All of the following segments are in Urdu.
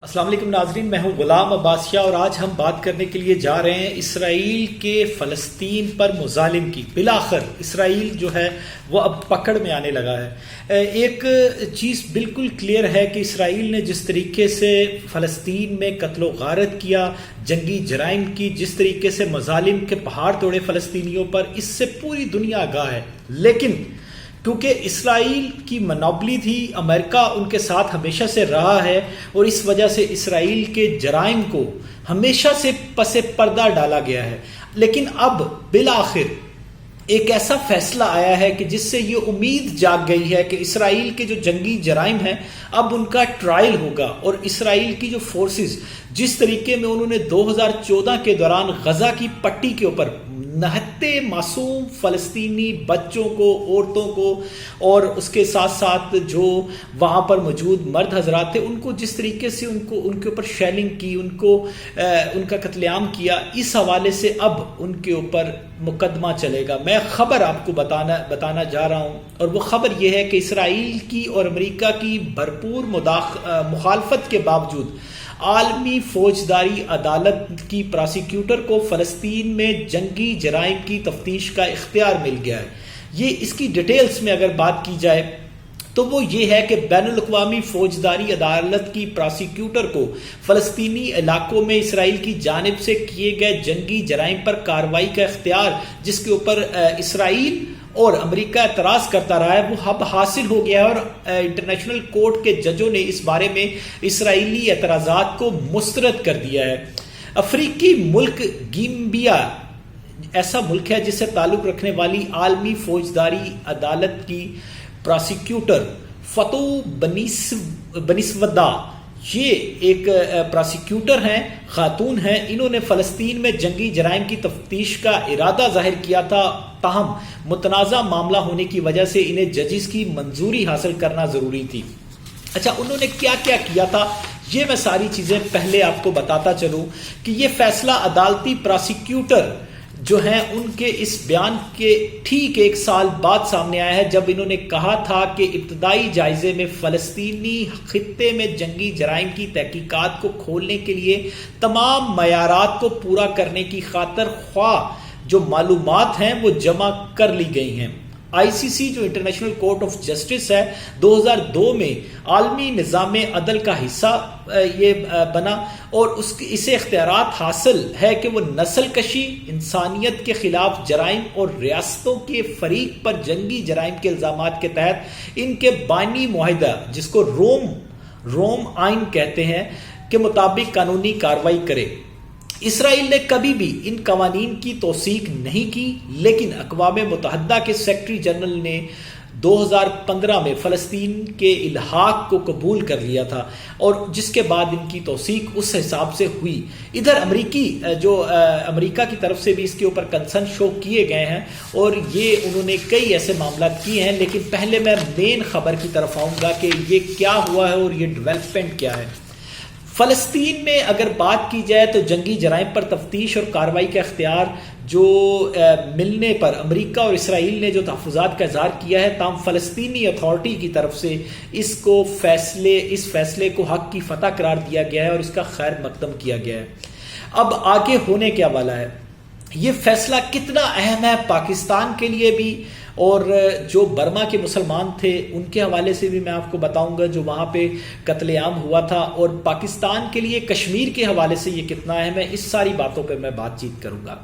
السلام علیکم ناظرین، میں ہوں غلام عباسیہ اور آج ہم بات کرنے کے لیے جا رہے ہیں اسرائیل کے فلسطین پر مظالم کی۔ بالآخر اسرائیل جو ہے وہ اب پکڑ میں آنے لگا ہے۔ ایک چیز بالکل کلیئر ہے کہ اسرائیل نے جس طریقے سے فلسطین میں قتل و غارت کیا، جنگی جرائم کی، جس طریقے سے مظالم کے پہاڑ توڑے فلسطینیوں پر، اس سے پوری دنیا آگاہ ہے۔ لیکن کیونکہ اسرائیل کی منوبلی تھی، امریکہ ان کے ساتھ ہمیشہ سے رہا ہے اور اس وجہ سے اسرائیل کے جرائم کو ہمیشہ سے پس پردہ ڈالا گیا ہے۔ لیکن اب بالآخر ایک ایسا فیصلہ آیا ہے کہ جس سے یہ امید جاگ گئی ہے کہ اسرائیل کے جو جنگی جرائم ہیں اب ان کا ٹرائل ہوگا، اور اسرائیل کی جو فورسز جس طریقے میں انہوں نے 2014 کے دوران غزہ کی پٹی کے اوپر نہتے معصوم فلسطینی بچوں کو، عورتوں کو اور اس کے ساتھ ساتھ جو وہاں پر موجود مرد حضرات تھے، ان کو جس طریقے سے ان کے اوپر شیلنگ کی، ان کا قتل عام کیا، اس حوالے سے اب ان کے اوپر مقدمہ چلے گا۔ میں خبر آپ کو بتانا جا رہا ہوں، اور وہ خبر یہ ہے کہ اسرائیل کی اور امریکہ کی بھرپور مخالفت کے باوجود عالمی فوجداری عدالت کی پراسیکیوٹر کو فلسطین میں جنگی جرائم کی تفتیش کا اختیار مل گیا ہے۔ یہ اس کی ڈیٹیلز میں اگر بات کی جائے تو وہ یہ ہے کہ بین الاقوامی فوجداری عدالت کی پراسیکیوٹر کو فلسطینی علاقوں میں اسرائیل کی جانب سے کیے گئے جنگی جرائم پر کارروائی کا اختیار، جس کے اوپر اسرائیل اور امریکہ اعتراض کرتا رہا ہے، وہ اب حاصل ہو گیا ہے، اور انٹرنیشنل کورٹ کے ججوں نے اس بارے میں اسرائیلی اعتراضات کو مسترد کر دیا ہے۔ افریقی ملک گیمبیا ایسا ملک ہے جس سے تعلق رکھنے والی عالمی فوجداری عدالت کی پراسیکیوٹر فتو بنسودا، یہ ایک پراسیکیوٹر ہیں، خاتون ہیں۔ انہوں نے فلسطین میں جنگی جرائم کی تفتیش کا ارادہ ظاہر کیا تھا، تاہم متنازع معاملہ ہونے کی وجہ سے انہیں ججز کی منظوری حاصل کرنا ضروری تھی۔ اچھا، انہوں نے کیا کیا تھا، یہ میں ساری چیزیں پہلے آپ کو بتاتا چلوں کہ یہ فیصلہ عدالتی پراسیکیوٹر جو ہیں ان کے اس بیان کے ٹھیک ایک سال بعد سامنے آیا ہے، جب انہوں نے کہا تھا کہ ابتدائی جائزے میں فلسطینی خطے میں جنگی جرائم کی تحقیقات کو کھولنے کے لیے تمام معیارات کو پورا کرنے کی خاطر خواہ جو معلومات ہیں وہ جمع کر لی گئی ہیں۔ آئی سی سی جو انٹرنیشنل کورٹ آف جسٹس ہے، 2002 میں عالمی نظام عدل کا حصہ یہ بنا، اور اسے اختیارات حاصل ہے کہ وہ نسل کشی، انسانیت کے خلاف جرائم اور ریاستوں کے فریق پر جنگی جرائم کے الزامات کے تحت ان کے بانی معاہدہ، جس کو روم آئین کہتے ہیں، کے مطابق قانونی کارروائی کرے۔ اسرائیل نے کبھی بھی ان قوانین کی توثیق نہیں کی، لیکن اقوام متحدہ کے سیکرٹری جنرل نے 2015 میں فلسطین کے الحاق کو قبول کر لیا تھا، اور جس کے بعد ان کی توثیق اس حساب سے ہوئی۔ ادھر امریکہ کی طرف سے بھی اس کے اوپر کنسرن شو کیے گئے ہیں، اور یہ انہوں نے کئی ایسے معاملات کیے ہیں، لیکن پہلے میں مین خبر کی طرف آؤں گا کہ یہ کیا ہوا ہے اور یہ ڈیولپمنٹ کیا ہے۔ فلسطین میں اگر بات کی جائے تو جنگی جرائم پر تفتیش اور کارروائی کا اختیار جو ملنے پر امریکہ اور اسرائیل نے جو تحفظات کا اظہار کیا ہے، تاہم فلسطینی اتھارٹی کی طرف سے اس فیصلے کو حق کی فتح قرار دیا گیا ہے اور اس کا خیر مقدم کیا گیا ہے۔ اب آگے ہونے کیا والا ہے، یہ فیصلہ کتنا اہم ہے پاکستان کے لیے بھی، اور جو برما کے مسلمان تھے ان کے حوالے سے بھی میں آپ کو بتاؤں گا جو وہاں پہ قتل عام ہوا تھا، اور پاکستان کے لیے کشمیر کے حوالے سے یہ کتنا اہم ہے، اس ساری باتوں پہ میں بات چیت کروں گا۔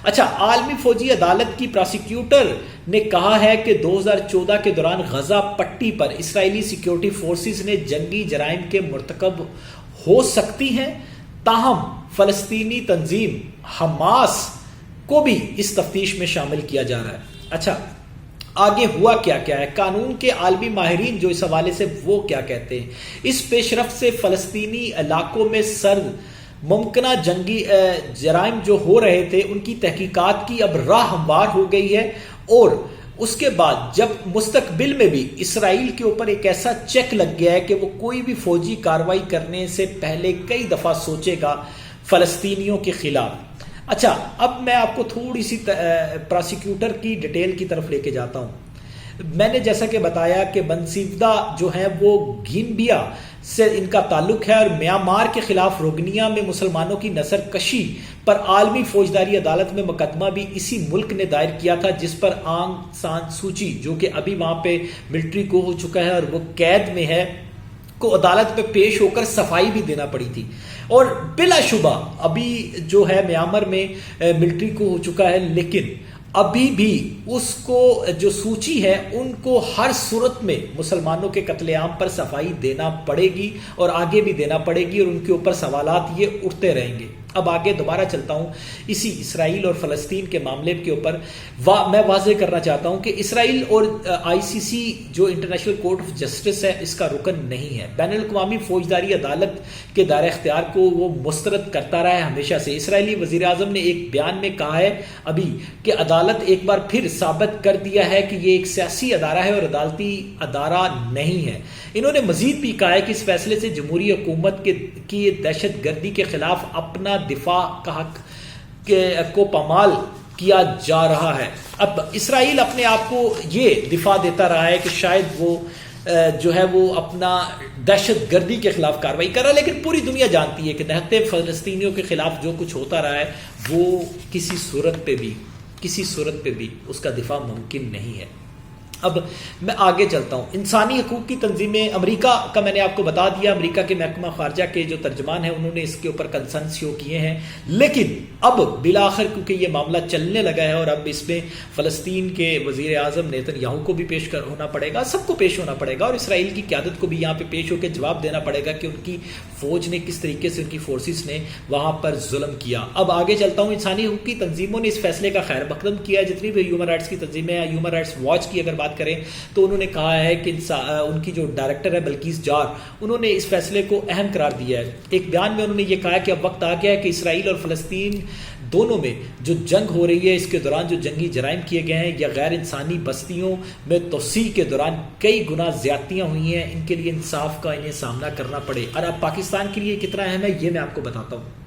اچھا، عالمی فوجی عدالت کی پراسیکیوٹر نے کہا ہے کہ 2014 کے دوران غزہ پٹی پر اسرائیلی سیکیورٹی فورسز نے جنگی جرائم کے مرتکب ہو سکتی ہیں، تاہم فلسطینی تنظیم حماس کو بھی اس تفتیش میں شامل کیا جا رہا ہے۔ اچھا، آگے ہوا کیا ہے، قانون کے عالمی ماہرین جو اس حوالے سے وہ کیا کہتے ہیں۔ اس پیش رفت سے فلسطینی علاقوں میں سرد ممکنہ جنگی جرائم جو ہو رہے تھے ان کی تحقیقات کی اب راہ ہموار ہو گئی ہے، اور اس کے بعد جب مستقبل میں بھی اسرائیل کے اوپر ایک ایسا چیک لگ گیا ہے کہ وہ کوئی بھی فوجی کارروائی کرنے سے پہلے کئی دفعہ سوچے گا فلسطینیوں کے خلاف۔ اچھا، اب میں آپ کو تھوڑی سی پراسیکیوٹر کی ڈیٹیل کی طرف لے کے جاتا ہوں۔ میں نے جیسا کہ بتایا کہ بنسیودہ جو ہیں وہ گیمبیا سے ان کا تعلق ہے اور میانمار کے خلاف روگنیا میں مسلمانوں کی نسل کشی پر عالمی فوجداری عدالت میں مقدمہ بھی اسی ملک نے دائر کیا تھا، جس پر آنگ سان سوچی جو کہ ابھی وہاں پہ ملٹری کو ہو چکا ہے اور وہ قید میں ہے، کو عدالت میں پیش ہو کر صفائی بھی دینا پڑی تھی۔ اور بلا شبہ ابھی جو ہے میانمار میں ملٹری کو ہو چکا ہے، لیکن ابھی بھی اس کو جو سوچی ہے ان کو ہر صورت میں مسلمانوں کے قتل عام پر صفائی دینا پڑے گی اور آگے بھی دینا پڑے گی، اور ان کے اوپر سوالات یہ اٹھتے رہیں گے۔ اب آگے دوبارہ چلتا ہوں اسی اسرائیل اور فلسطین کے معاملے کے اوپر۔ میں واضح کرنا چاہتا ہوں کہ اسرائیل اور آئی سی سی جو انٹرنیشنل کورٹ آف جسٹس ہے اس کا رکن نہیں ہے۔ بین الاقوامی فوجداری عدالت کے دائرہ اختیار کو وہ مسترد کرتا رہا ہے ہمیشہ سے۔ اسرائیلی وزیر اعظم نے ایک بیان میں کہا ہے ابھی کہ عدالت ایک بار پھر ثابت کر دیا ہے کہ یہ ایک سیاسی ادارہ ہے اور عدالتی ادارہ نہیں ہے۔ انہوں نے مزید بھی کہا ہے کہ اس فیصلے سے جمہوری حکومت کی دہشت گردی کے خلاف اپنا دفاع کا حق کو پامال کیا جا رہا ہے۔ اب اسرائیل اپنے آپ کو یہ دفاع دیتا رہا ہے کہ شاید وہ جو ہے وہ اپنا دہشت گردی کے خلاف کارروائی کر رہا ہے، لیکن پوری دنیا جانتی ہے کہ نہتے فلسطینیوں کے خلاف جو کچھ ہوتا رہا ہے وہ کسی صورت پہ بھی اس کا دفاع ممکن نہیں ہے۔ اب میں آگے چلتا ہوں۔ انسانی حقوق کی تنظیمیں، امریکہ کا میں نے آپ کو بتا دیا، امریکہ کے محکمہ خارجہ کے جو ترجمان ہیں انہوں نے اس کے اوپر کنسرن شو کیے ہیں، لیکن اب بالآخر کیونکہ یہ معاملہ چلنے لگا ہے اور اب اس میں فلسطین کے وزیر اعظم نیتن یاہو کو بھی پیش ہونا پڑے گا، سب کو پیش ہونا پڑے گا، اور اسرائیل کی قیادت کو بھی یہاں پہ پیش ہو کے جواب دینا پڑے گا کہ ان کی فوج نے کس طریقے سے، ان کی فورسز نے وہاں پر ظلم کیا۔ اب آگے چلتا ہوں۔ انسانی حقوق کی تنظیموں نے اس فیصلے کا خیر مقدم کیا ہے، جتنی بھی ہیومن رائٹس کی تنظیمیں ہیں، ہیومن رائٹس واچ کی اگر بات کریں تو انہوں نے کہا ہے کہ ان کی جو ڈائریکٹر ہے بلقیس جار، انہوں نے اس فیصلے کو اہم قرار دیا ہے۔ ایک بیان میں انہوں نے یہ کہا کہ اب وقت آ گیا ہے کہ اسرائیل اور فلسطین دونوں میں جو جنگ ہو رہی ہے، اس کے دوران جو جنگی جرائم کیے گئے ہیں یا غیر انسانی بستیوں میں توسیع کے دوران کئی گنا زیادتیاں ہوئی ہیں، ان کے لیے انصاف کا انہیں سامنا کرنا پڑے۔ اور اب پاکستان کے لیے کتنا اہم ہے یہ میں آپ کو بتاتا ہوں۔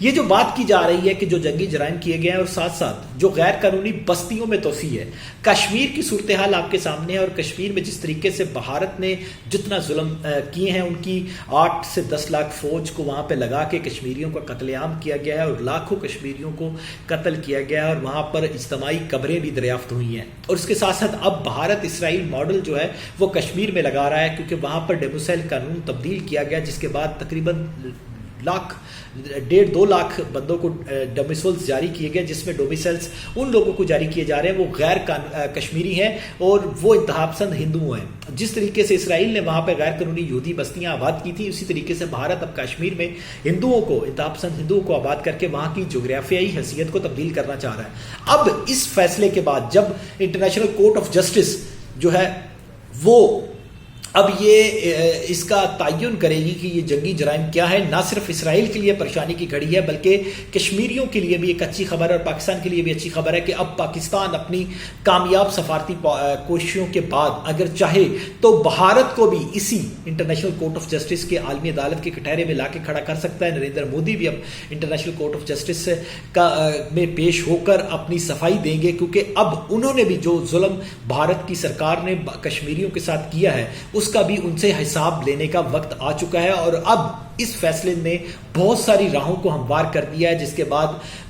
یہ جو بات کی جا رہی ہے کہ جو جنگی جرائم کیے گئے ہیں اور ساتھ ساتھ جو غیر قانونی بستیوں میں توسیع ہے، کشمیر کی صورتحال آپ کے سامنے ہے، اور کشمیر میں جس طریقے سے بھارت نے جتنا ظلم کیے ہیں، ان کی 8 سے 10 لاکھ فوج کو وہاں پہ لگا کے کشمیریوں کا قتل عام کیا گیا ہے اور لاکھوں کشمیریوں کو قتل کیا گیا ہے، اور وہاں پر اجتماعی قبریں بھی دریافت ہوئی ہیں۔ اور اس کے ساتھ ساتھ اب بھارت اسرائیل ماڈل جو ہے وہ کشمیر میں لگا رہا ہے، کیونکہ وہاں پر ڈومیسائل قانون تبدیل کیا گیا، جس کے بعد تقریباً 1.5-2 لاکھ بندوں کو ڈومیسائلز جاری کیے گئے، جس میں ڈومیسائلز ان لوگوں کو جاری کیے جا رہے ہیں وہ غیر کشمیری ہیں اور وہ انتہا پسند ہندو ہیں۔ جس طریقے سے اسرائیل نے وہاں پہ غیر قانونی یہودی بستیاں آباد کی تھی، اسی طریقے سے بھارت اب کشمیر میں ہندوؤں کو، انتہا پسند ہندوؤں کو آباد کر کے وہاں کی جغرافیائی حیثیت کو تبدیل کرنا چاہ رہا ہے۔ اب اس فیصلے کے بعد جب انٹرنیشنل کورٹ آف جسٹس جو ہے وہ اب یہ اس کا تعین کرے گی کہ یہ جنگی جرائم کیا ہے، نہ صرف اسرائیل کے لیے پریشانی کی گھڑی ہے بلکہ کشمیریوں کے لیے بھی ایک اچھی خبر ہے، اور پاکستان کے لیے بھی اچھی خبر ہے کہ اب پاکستان اپنی کامیاب سفارتی کوششوں کے بعد اگر چاہے تو بھارت کو بھی اسی انٹرنیشنل کورٹ آف جسٹس کے عالمی عدالت کے کٹہرے میں لا کے کھڑا کر سکتا ہے۔ نریندر مودی بھی اب انٹرنیشنل کورٹ آف جسٹس میں پیش ہو کر اپنی صفائی دیں گے، کیونکہ اب انہوں نے بھی جو ظلم بھارت کی سرکار نے کشمیریوں کے ساتھ کیا ہے اس کا بھی ان سے حساب لینے کا وقت آ چکا ہے، اور اب اس فیصلے نے بہت ساری راہوں کو ہموار کر دیا ہے، جس کے بعد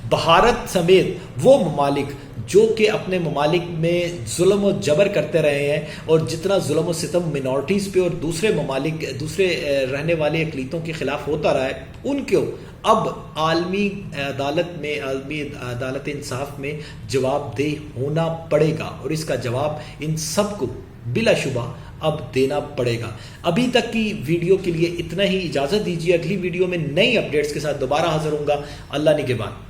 بھارت سمیت وہ ممالک جو کہ اپنے ممالک میں ظلم و جبر کرتے رہے ہیں اور جتنا ظلم و ستم منارٹیز پہ اور دوسرے ممالک، دوسرے رہنے والے اقلیتوں کے خلاف ہوتا رہا ہے، ان کو اب عالمی عدالت انصاف میں جواب دہ ہونا پڑے گا، اور اس کا جواب ان سب کو بلا شبہ اب دینا پڑے گا۔ ابھی تک کی ویڈیو کے لیے اتنا ہی، اجازت دیجیے، اگلی ویڈیو میں نئی اپڈیٹس کے ساتھ دوبارہ حاضر ہوں گا۔ اللہ نگہبان۔